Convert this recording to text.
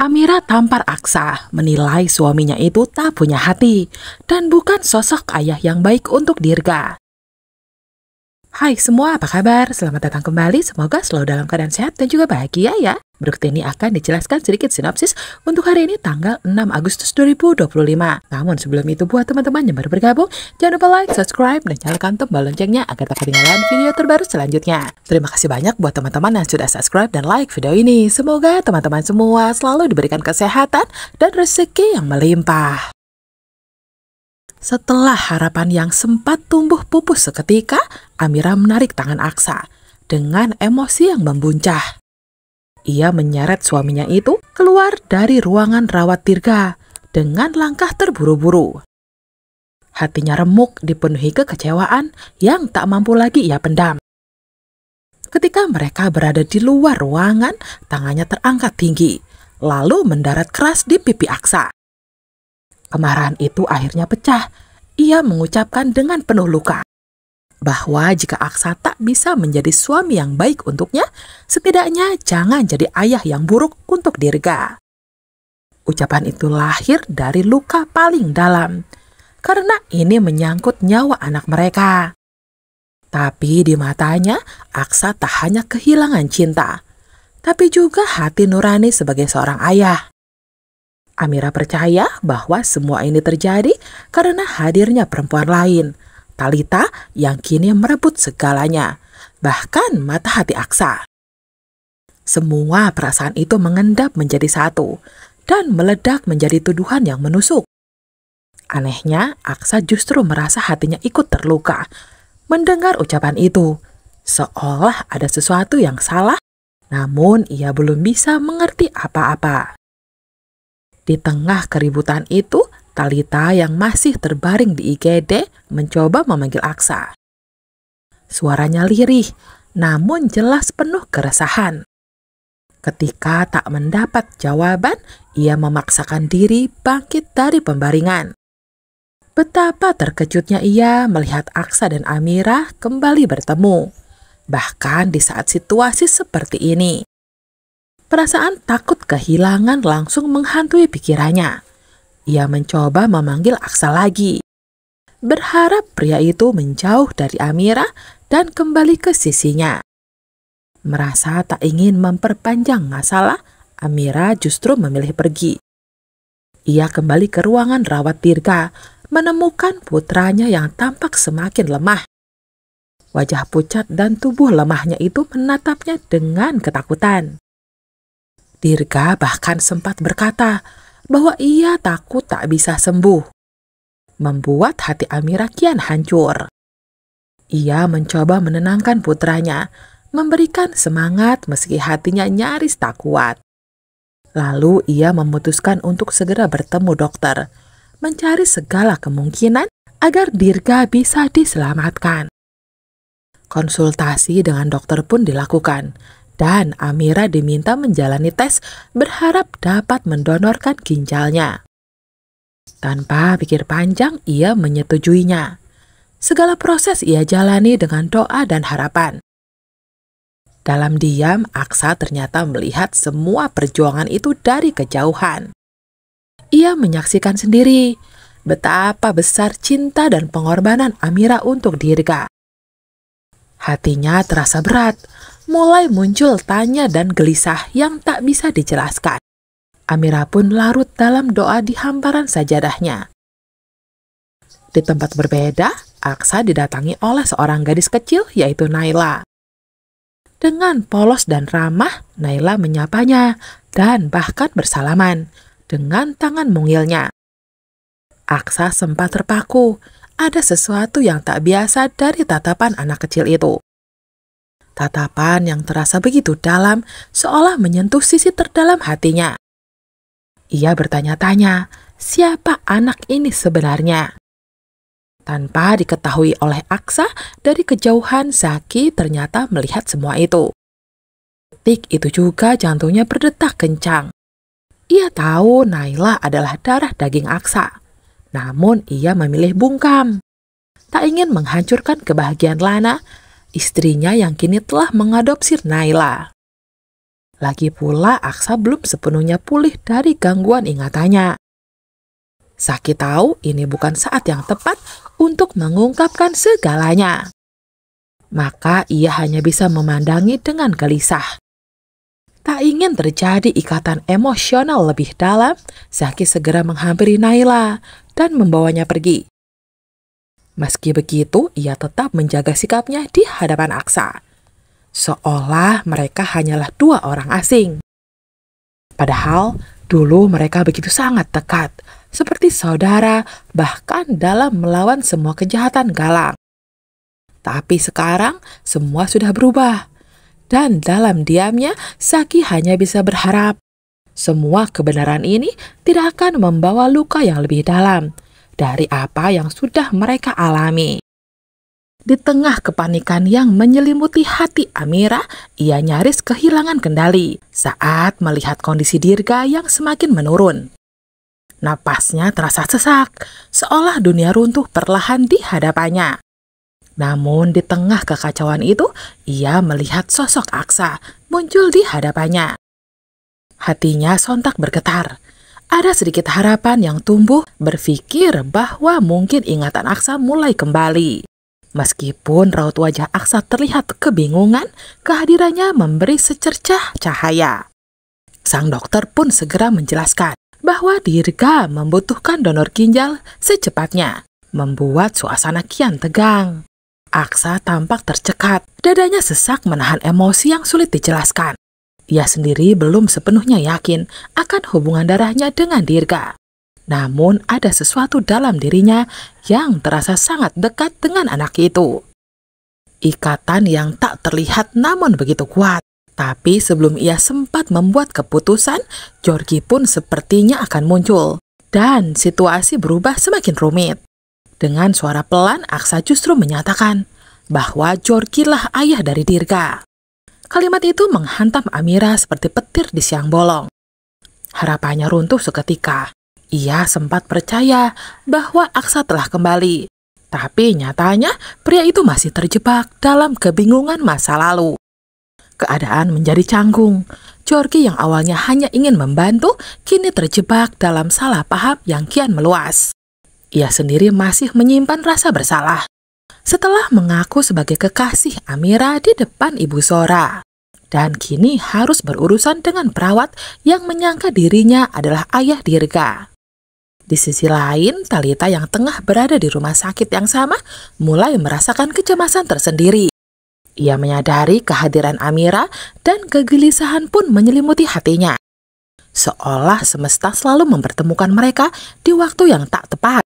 Amira tampar Aksa, menilai suaminya itu tak punya hati dan bukan sosok ayah yang baik untuk Dirga. Hai semua, apa kabar? Selamat datang kembali, semoga selalu dalam keadaan sehat dan juga bahagia ya. Berikut ini akan dijelaskan sedikit sinopsis untuk hari ini tanggal 6 Agustus 2025. Namun sebelum itu buat teman-teman yang baru bergabung, jangan lupa like, subscribe, dan nyalakan tombol loncengnya agar tak ketinggalan video terbaru selanjutnya. Terima kasih banyak buat teman-teman yang sudah subscribe dan like video ini. Semoga teman-teman semua selalu diberikan kesehatan dan rezeki yang melimpah. Setelah harapan yang sempat tumbuh pupus seketika, Amira menarik tangan Aksa dengan emosi yang membuncah. Ia menyeret suaminya itu keluar dari ruangan rawat Dirga dengan langkah terburu-buru. Hatinya remuk dipenuhi kekecewaan yang tak mampu lagi ia pendam. Ketika mereka berada di luar ruangan, tangannya terangkat tinggi, lalu mendarat keras di pipi Aksa. Kemarahan itu akhirnya pecah. Ia mengucapkan dengan penuh luka bahwa jika Aksa tak bisa menjadi suami yang baik untuknya, setidaknya jangan jadi ayah yang buruk untuk Dirga. Ucapan itu lahir dari luka paling dalam, karena ini menyangkut nyawa anak mereka. Tapi di matanya, Aksa tak hanya kehilangan cinta, tapi juga hati nurani sebagai seorang ayah. Amira percaya bahwa semua ini terjadi karena hadirnya perempuan lain, Talitha, yang kini merebut segalanya, bahkan mata hati Aksa. Semua perasaan itu mengendap menjadi satu dan meledak menjadi tuduhan yang menusuk. Anehnya, Aksa justru merasa hatinya ikut terluka mendengar ucapan itu, seolah ada sesuatu yang salah, namun ia belum bisa mengerti apa-apa. Di tengah keributan itu, Talitha yang masih terbaring di IGD mencoba memanggil Aksa. Suaranya lirih, namun jelas penuh keresahan. Ketika tak mendapat jawaban, ia memaksakan diri bangkit dari pembaringan. Betapa terkejutnya ia melihat Aksa dan Amira kembali bertemu, bahkan di saat situasi seperti ini. Perasaan takut kehilangan langsung menghantui pikirannya. Ia mencoba memanggil Aksa lagi, berharap pria itu menjauh dari Amira dan kembali ke sisinya. Merasa tak ingin memperpanjang masalah, Amira justru memilih pergi. Ia kembali ke ruangan rawat Dirga, menemukan putranya yang tampak semakin lemah. Wajah pucat dan tubuh lemahnya itu menatapnya dengan ketakutan. Dirga bahkan sempat berkata bahwa ia takut tak bisa sembuh, membuat hati Amira kian hancur. Ia mencoba menenangkan putranya, memberikan semangat meski hatinya nyaris tak kuat. Lalu ia memutuskan untuk segera bertemu dokter, mencari segala kemungkinan agar Dirga bisa diselamatkan. Konsultasi dengan dokter pun dilakukan, dan Amira diminta menjalani tes berharap dapat mendonorkan ginjalnya. Tanpa pikir panjang, ia menyetujuinya. Segala proses ia jalani dengan doa dan harapan. Dalam diam, Aksa ternyata melihat semua perjuangan itu dari kejauhan. Ia menyaksikan sendiri betapa besar cinta dan pengorbanan Amira untuk Dirga. Hatinya terasa berat, mulai muncul tanya dan gelisah yang tak bisa dijelaskan. Amira pun larut dalam doa di hamparan sajadahnya. Di tempat berbeda, Aksa didatangi oleh seorang gadis kecil yaitu Naila. Dengan polos dan ramah, Naila menyapanya dan bahkan bersalaman dengan tangan mungilnya. Aksa sempat terpaku, ada sesuatu yang tak biasa dari tatapan anak kecil itu. Tatapan yang terasa begitu dalam, seolah menyentuh sisi terdalam hatinya. Ia bertanya-tanya, siapa anak ini sebenarnya? Tanpa diketahui oleh Aksa, dari kejauhan Zaki ternyata melihat semua itu. Detik itu juga jantungnya berdetak kencang. Ia tahu Naila adalah darah daging Aksa, namun ia memilih bungkam. Tak ingin menghancurkan kebahagiaan Lana, istrinya yang kini telah mengadopsi Naila. Lagi pula Aksa belum sepenuhnya pulih dari gangguan ingatannya. Saki tahu ini bukan saat yang tepat untuk mengungkapkan segalanya. Maka ia hanya bisa memandangi dengan gelisah. Tak ingin terjadi ikatan emosional lebih dalam, Saki segera menghampiri Naila dan membawanya pergi. Meski begitu, ia tetap menjaga sikapnya di hadapan Aksa, seolah mereka hanyalah dua orang asing. Padahal dulu mereka begitu sangat dekat, seperti saudara, bahkan dalam melawan semua kejahatan Galang. Tapi sekarang semua sudah berubah, dan dalam diamnya Saki hanya bisa berharap semua kebenaran ini tidak akan membawa luka yang lebih dalam dari apa yang sudah mereka alami. Di tengah kepanikan yang menyelimuti hati Amira, ia nyaris kehilangan kendali saat melihat kondisi Dirga yang semakin menurun. Napasnya terasa sesak, seolah dunia runtuh perlahan di hadapannya. Namun di tengah kekacauan itu, ia melihat sosok Aksa muncul di hadapannya. Hatinya sontak bergetar. Ada sedikit harapan yang tumbuh berpikir bahwa mungkin ingatan Aksa mulai kembali. Meskipun raut wajah Aksa terlihat kebingungan, kehadirannya memberi secercah cahaya. Sang dokter pun segera menjelaskan bahwa Dirga membutuhkan donor ginjal secepatnya, membuat suasana kian tegang. Aksa tampak tercekat, dadanya sesak menahan emosi yang sulit dijelaskan. Ia sendiri belum sepenuhnya yakin akan hubungan darahnya dengan Dirga. Namun ada sesuatu dalam dirinya yang terasa sangat dekat dengan anak itu. Ikatan yang tak terlihat namun begitu kuat. Tapi sebelum ia sempat membuat keputusan, Georgie pun sepertinya akan muncul. Dan situasi berubah semakin rumit. Dengan suara pelan, Aksa justru menyatakan bahwa Georgie lah ayah dari Dirga. Kalimat itu menghantam Amira seperti petir di siang bolong. Harapannya runtuh seketika. Ia sempat percaya bahwa Aksa telah kembali. Tapi nyatanya pria itu masih terjebak dalam kebingungan masa lalu. Keadaan menjadi canggung. Georgie yang awalnya hanya ingin membantu, kini terjebak dalam salah paham yang kian meluas. Ia sendiri masih menyimpan rasa bersalah setelah mengaku sebagai kekasih Amira di depan Ibu Zora. Dan kini harus berurusan dengan perawat yang menyangka dirinya adalah ayah Dirga. Di sisi lain, Talita yang tengah berada di rumah sakit yang sama mulai merasakan kecemasan tersendiri. Ia menyadari kehadiran Amira dan kegelisahan pun menyelimuti hatinya. Seolah semesta selalu mempertemukan mereka di waktu yang tak tepat.